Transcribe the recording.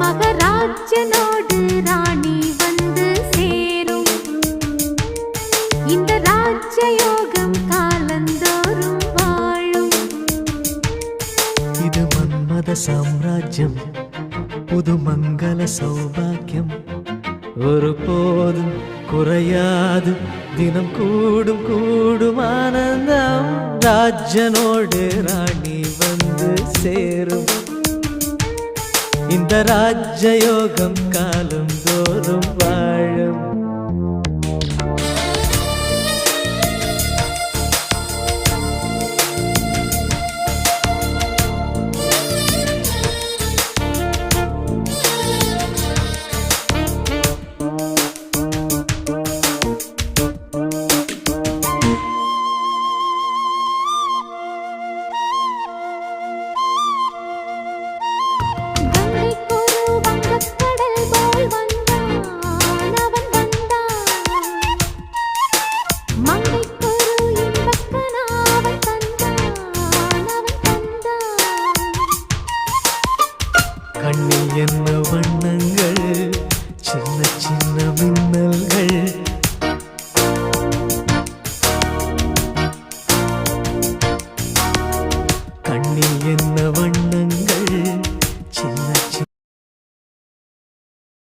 மகராஜனோடு ராணி வந்து சேரும். இந்த ராஜயோகம் காலந்தோறும் வாழும். இது மன்மத சாம்ராஜ்யம், புது மங்கள சௌபாக்கியம். ஒரு போதும் குறையாது, தினம் கூடும் கூடும் ஆனந்தம். ராஜனோடு ராணி வந்து சேரும். இந்த ராஜயோகம் காலம் தோறும் வாழும். கண்ணில் என்ன வண்ணங்கள், சின்ன சின்ன மின்னல்கள்.